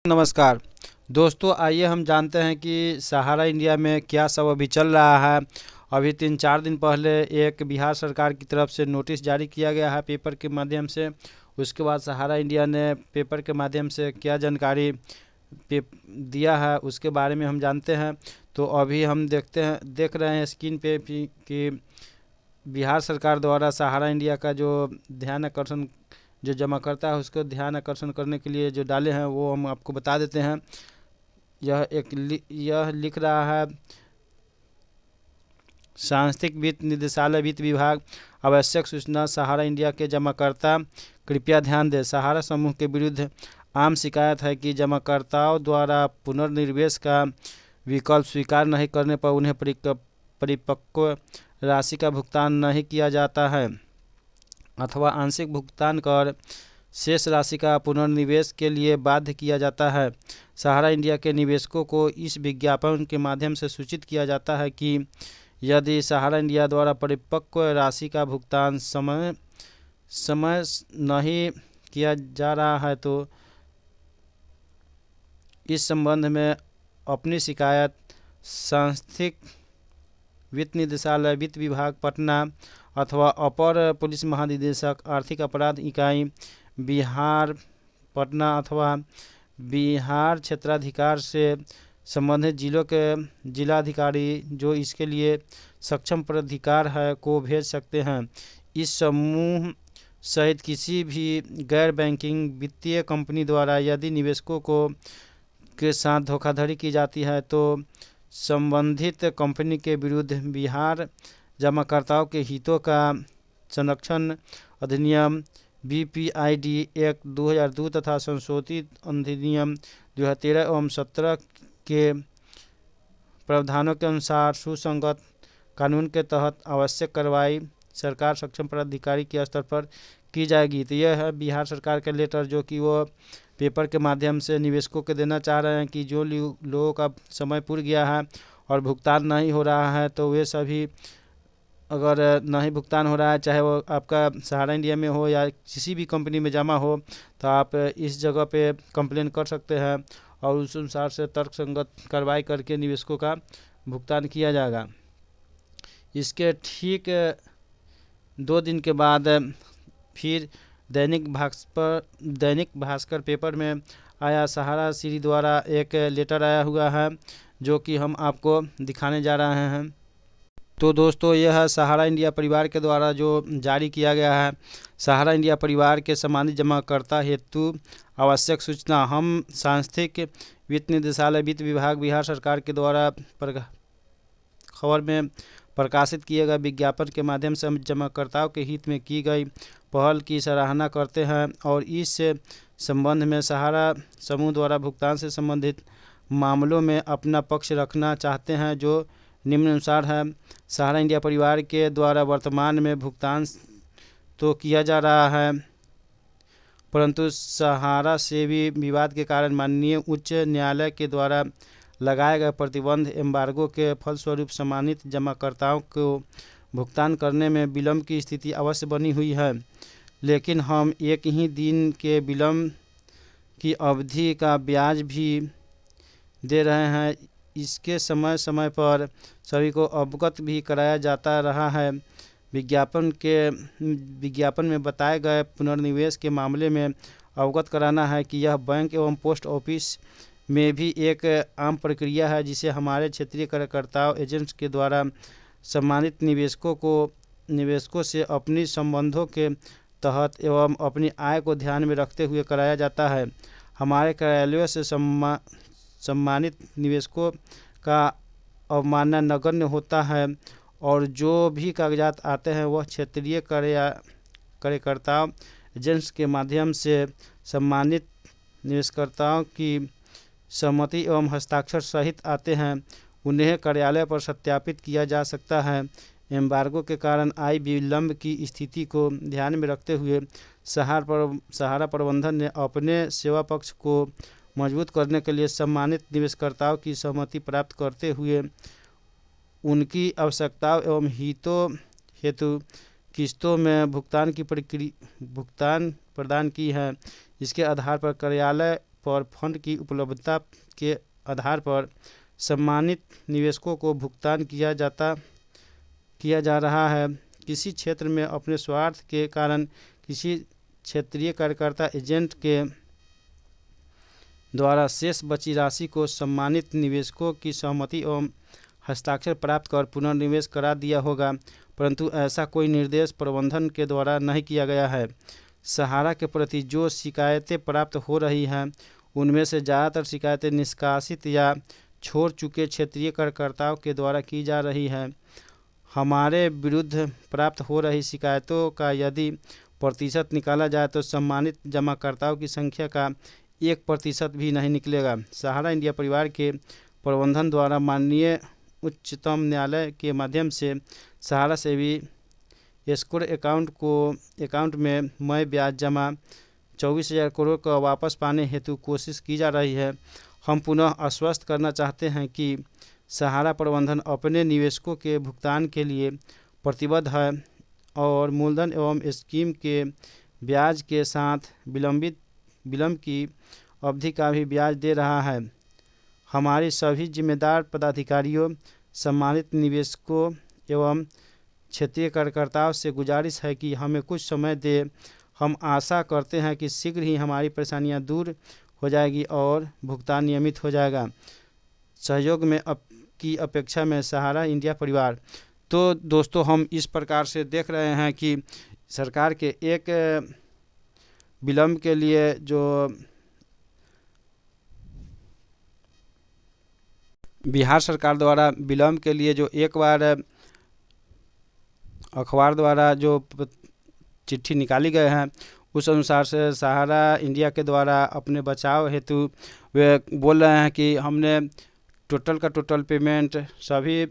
नमस्कार दोस्तों, आइए हम जानते हैं कि सहारा इंडिया में क्या सब अभी चल रहा है। अभी 3-4 दिन पहले एक बिहार सरकार की तरफ से नोटिस जारी किया गया है पेपर के माध्यम से। उसके बाद सहारा इंडिया ने पेपर के माध्यम से क्या जानकारी दिया है उसके बारे में हम जानते हैं। तो अभी हम देख रहे हैं स्क्रीन पे कि बिहार सरकार द्वारा सहारा इंडिया का जो ध्यान आकर्षण जो जमा करता है उसको ध्यान आकर्षण करने के लिए जो डाले हैं वो हम आपको बता देते हैं। यह लिख रहा है, सांस्थिक वित्त निदेशालय वित्त विभाग आवश्यक सूचना सहारा इंडिया के जमाकर्ता कृपया ध्यान दें। सहारा समूह के विरुद्ध आम शिकायत है कि जमाकर्ताओं द्वारा पुनर्निवेश का विकल्प स्वीकार नहीं करने पर उन्हें परिपक्व राशि का भुगतान नहीं किया जाता है अथवा आंशिक भुगतान कर शेष राशि का पुनर्निवेश के लिए बाध्य किया जाता है। सहारा इंडिया के निवेशकों को इस विज्ञापन के माध्यम से सूचित किया जाता है कि यदि सहारा इंडिया द्वारा परिपक्व राशि का भुगतान समय नहीं किया जा रहा है तो इस संबंध में अपनी शिकायत सांस्थिक वित्त निदेशालय वित्त विभाग पटना अथवा अपर पुलिस महानिदेशक आर्थिक अपराध इकाई बिहार पटना अथवा बिहार क्षेत्राधिकार से संबंधित जिलों के जिलाधिकारी जो इसके लिए सक्षम प्राधिकार है को भेज सकते हैं। इस समूह सहित किसी भी गैर बैंकिंग वित्तीय कंपनी द्वारा यदि निवेशकों के साथ धोखाधड़ी की जाती है तो संबंधित कंपनी के विरुद्ध बिहार जमाकर्ताओं के हितों का संरक्षण अधिनियम BPID एक्ट 2002 तथा संशोधित अधिनियम 2013 एवं 17 के प्रावधानों के अनुसार सुसंगत कानून के तहत आवश्यक कार्रवाई सरकार सक्षम प्राधिकारी के स्तर पर की जाएगी। तो यह है बिहार सरकार का लेटर जो कि वो पेपर के माध्यम से निवेशकों को देना चाह रहे हैं कि जो लोगों का समय पूरा गया है और भुगतान नहीं हो रहा है तो वे सभी, अगर नहीं भुगतान हो रहा है चाहे वो आपका सहारा इंडिया में हो या किसी भी कंपनी में जमा हो तो आप इस जगह पे कंप्लेन कर सकते हैं और उस अनुसार से तर्कसंगत कार्रवाई करके निवेशकों का भुगतान किया जाएगा। इसके ठीक 2 दिन के बाद फिर दैनिक भास्कर पेपर में आया सहारा श्री द्वारा एक लेटर आया हुआ है जो कि हम आपको दिखाने जा रहे हैं। तो दोस्तों, यह है सहारा इंडिया परिवार के द्वारा जो जारी किया गया है। सहारा इंडिया परिवार के सम्मानित जमाकर्ता हेतु आवश्यक सूचना। हम सांस्थिक वित्त निदेशालय वित्त विभाग बिहार सरकार के द्वारा खबर में प्रकाशित किए गए विज्ञापन के माध्यम से हम जमाकर्ताओं के हित में की गई पहल की सराहना करते हैं और इस संबंध में सहारा समूह द्वारा भुगतान से संबंधित मामलों में अपना पक्ष रखना चाहते हैं जो निम्नानुसार है। सहारा इंडिया परिवार के द्वारा वर्तमान में भुगतान तो किया जा रहा है परंतु सहारा से भी विवाद के कारण माननीय उच्च न्यायालय के द्वारा लगाए गए प्रतिबंध एम्बार्गो के फलस्वरूप सम्मानित जमाकर्ताओं को भुगतान करने में विलंब की स्थिति अवश्य बनी हुई है। लेकिन हम एक ही दिन के विलंब की अवधि का ब्याज भी दे रहे हैं। इसके समय समय पर सभी को अवगत भी कराया जाता रहा है। विज्ञापन में बताए गए पुनर्निवेश के मामले में अवगत कराना है कि यह बैंक एवं पोस्ट ऑफिस में भी एक आम प्रक्रिया है जिसे हमारे क्षेत्रीय कार्यकर्ताओं एजेंट्स के द्वारा सम्मानित निवेशकों से अपनी संबंधों के तहत एवं अपनी आय को ध्यान में रखते हुए कराया जाता है। हमारे कार्यालयों से सम्मानित निवेशकों का अवमानना नगण्य होता है और जो भी कागजात आते हैं वह क्षेत्रीय कार्यकर्ताओं एजेंट्स के माध्यम से सम्मानित निवेशकर्ताओं की सहमति एवं हस्ताक्षर सहित आते हैं। उन्हें कार्यालय पर सत्यापित किया जा सकता है। एम्बार्गो के कारण आई विलंब की स्थिति को ध्यान में रखते हुए सहारा प्रबंधन ने अपने सेवा पक्ष को मजबूत करने के लिए सम्मानित निवेशकर्ताओं की सहमति प्राप्त करते हुए उनकी आवश्यकताओं एवं हितों हेतु किस्तों में भुगतान प्रदान की है। इसके आधार पर कार्यालय पर फंड की उपलब्धता के आधार पर सम्मानित निवेशकों को भुगतान किया जा रहा है। किसी क्षेत्र में अपने स्वार्थ के कारण किसी क्षेत्रीय कार्यकर्ता एजेंट के द्वारा शेष बची राशि को सम्मानित निवेशकों की सहमति एवं हस्ताक्षर प्राप्त कर पुनर्निवेश करा दिया होगा, परंतु ऐसा कोई निर्देश प्रबंधन के द्वारा नहीं किया गया है। सहारा के प्रति जो शिकायतें प्राप्त हो रही हैं उनमें से ज़्यादातर शिकायतें निष्कासित या छोड़ चुके क्षेत्रीय कार्यकर्ताओं के द्वारा की जा रही है। हमारे विरुद्ध प्राप्त हो रही शिकायतों का यदि प्रतिशत निकाला जाए तो सम्मानित जमाकर्ताओं की संख्या का 1% भी नहीं निकलेगा। सहारा इंडिया परिवार के प्रबंधन द्वारा माननीय उच्चतम न्यायालय के माध्यम से सहारा से भी एस्क्रो अकाउंट में मैं ब्याज जमा 24,000 करोड़ का वापस पाने हेतु कोशिश की जा रही है। हम पुनः आश्वस्त करना चाहते हैं कि सहारा प्रबंधन अपने निवेशकों के भुगतान के लिए प्रतिबद्ध है और मूलधन एवं स्कीम के ब्याज के साथ विलंब की अवधि का भी ब्याज दे रहा है। हमारी सभी जिम्मेदार पदाधिकारियों, सम्मानित निवेशकों एवं क्षेत्रीय कार्यकर्ताओं से गुजारिश है कि हमें कुछ समय दें। हम आशा करते हैं कि शीघ्र ही हमारी परेशानियां दूर हो जाएगी और भुगतान नियमित हो जाएगा। सहयोग में की अपेक्षा में सहारा इंडिया परिवार। तो दोस्तों, हम इस प्रकार से देख रहे हैं कि सरकार के एक विलंब के लिए जो बिहार सरकार द्वारा विलंब के लिए जो एक बार अखबार द्वारा जो चिट्ठी निकाली गए हैं उस अनुसार से सहारा इंडिया के द्वारा अपने बचाव हेतु वे बोल रहे हैं कि हमने टोटल का टोटल पेमेंट सभी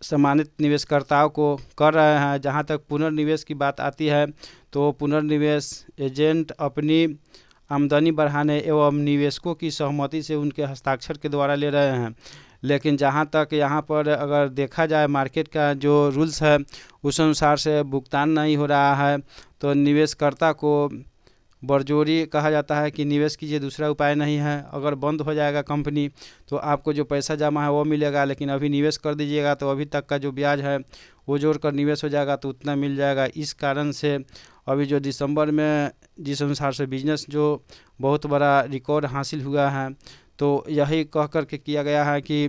सम्मानित निवेशकर्ताओं को कर रहे हैं। जहां तक पुनर्निवेश की बात आती है तो पुनर्निवेश एजेंट अपनी आमदनी बढ़ाने एवं निवेशकों की सहमति से उनके हस्ताक्षर के द्वारा ले रहे हैं। लेकिन जहां तक यहाँ पर अगर देखा जाए मार्केट का जो रूल्स है उस अनुसार से भुगतान नहीं हो रहा है तो निवेशकर्ता को बरजोरी कहा जाता है कि निवेश कीजिए, दूसरा उपाय नहीं है। अगर बंद हो जाएगा कंपनी तो आपको जो पैसा जमा है वो मिलेगा, लेकिन अभी निवेश कर दीजिएगा तो अभी तक का जो ब्याज है वो जोड़कर निवेश हो जाएगा तो उतना मिल जाएगा। इस कारण से अभी जो दिसंबर में जिस अनुसार से बिजनेस जो बहुत बड़ा रिकॉर्ड हासिल हुआ है तो यही कह कर के किया गया है कि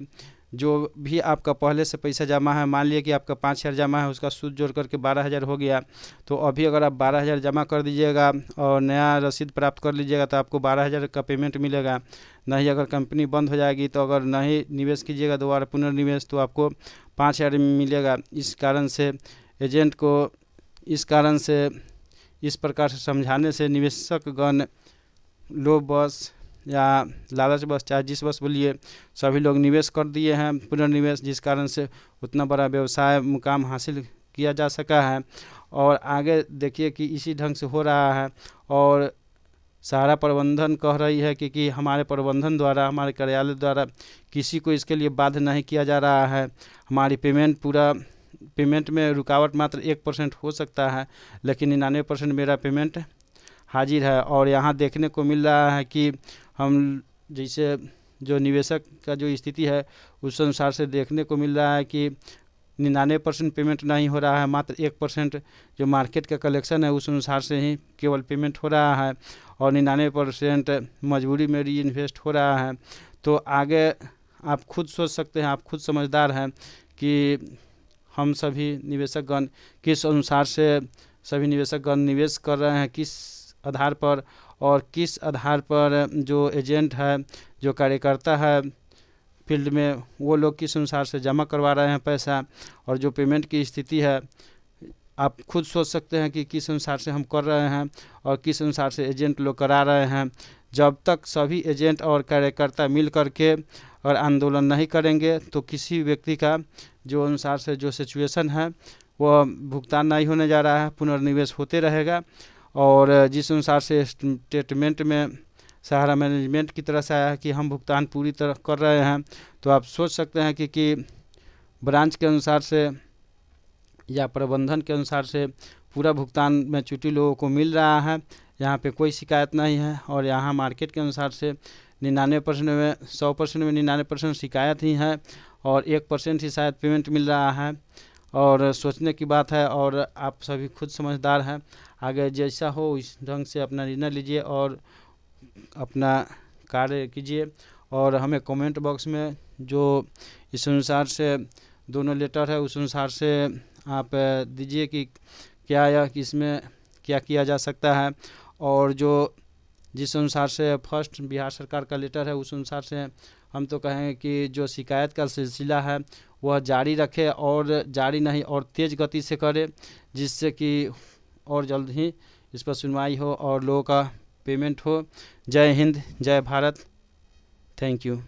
जो भी आपका पहले से पैसा जमा है, मान लिया कि आपका 5,000 जमा है, उसका सूद जोड़ करके 12,000 हो गया, तो अभी अगर आप 12,000 जमा कर दीजिएगा और नया रसीद प्राप्त कर लीजिएगा तो आपको 12,000 का पेमेंट मिलेगा। नहीं अगर कंपनी बंद हो जाएगी तो अगर नहीं निवेश कीजिएगा दोबारा पुनर्निवेश तो आपको 5,000 मिलेगा। इस कारण से एजेंट को इस प्रकार से समझाने से निवेशकगण लोग बस या लालच बस चाहे जिस बस बोलिए सभी लोग निवेश कर दिए हैं पुनर्निवेश, जिस कारण से उतना बड़ा व्यवसाय मुकाम हासिल किया जा सका है। और आगे देखिए कि इसी ढंग से हो रहा है और सहारा प्रबंधन कह रही है कि हमारे प्रबंधन द्वारा, हमारे कार्यालय द्वारा किसी को इसके लिए बाध्य नहीं किया जा रहा है। हमारी पेमेंट में रुकावट मात्र 1% हो सकता है, लेकिन 99% मेरा पेमेंट हाजिर है। और यहाँ देखने को मिल रहा है कि हम जैसे जो निवेशक का जो स्थिति है उस अनुसार से देखने को मिल रहा है कि 99% पेमेंट नहीं हो रहा है, मात्र 1% जो मार्केट का कलेक्शन है उस अनुसार से ही केवल पेमेंट हो रहा है और 99% मजबूरी में री इन्वेस्ट हो रहा है। तो आगे आप खुद सोच सकते हैं, आप खुद समझदार हैं कि हम सभी निवेशकगण किस अनुसार से सभी निवेशकगण निवेश कर रहे हैं, किस आधार पर और किस आधार पर जो एजेंट है, जो कार्यकर्ता है फील्ड में, वो लोग किस अनुसार से जमा करवा रहे हैं पैसा, और जो पेमेंट की स्थिति है आप खुद सोच सकते हैं कि किस अनुसार से हम कर रहे हैं और किस अनुसार से एजेंट लोग करा रहे हैं। जब तक सभी एजेंट और कार्यकर्ता मिल करके और आंदोलन नहीं करेंगे तो किसी व्यक्ति का जो अनुसार से जो सिचुएशन है वो भुगतान नहीं होने जा रहा है, पुनर्निवेश होते रहेगा। और जिस अनुसार से स्टेटमेंट में सहारा मैनेजमेंट की तरफ से आया है कि हम भुगतान पूरी तरह कर रहे हैं, तो आप सोच सकते हैं कि ब्रांच के अनुसार से या प्रबंधन के अनुसार से पूरा भुगतान मैच्योरिटी लोगों को मिल रहा है यहाँ पे कोई शिकायत नहीं है। और यहाँ मार्केट के अनुसार से 99% में 100% में 99% शिकायत ही है और 1% ही शायद पेमेंट मिल रहा है। और सोचने की बात है और आप सभी खुद समझदार हैं। आगे जैसा हो इस ढंग से अपना निर्णय लीजिए और अपना कार्य कीजिए। और हमें कमेंट बॉक्स में जो इस अनुसार से दोनों लेटर है उस अनुसार से आप दीजिए कि क्या या इसमें क्या किया जा सकता है। और जो जिस अनुसार से फर्स्ट बिहार सरकार का लेटर है उस अनुसार से हम तो कहेंगे कि जो शिकायत का सिलसिला है वह जारी रखे और जारी नहीं और तेज़ गति से करे, जिससे कि और जल्द ही इस पर सुनवाई हो और लोगों का पेमेंट हो। जय हिंद, जय भारत, थैंक यू।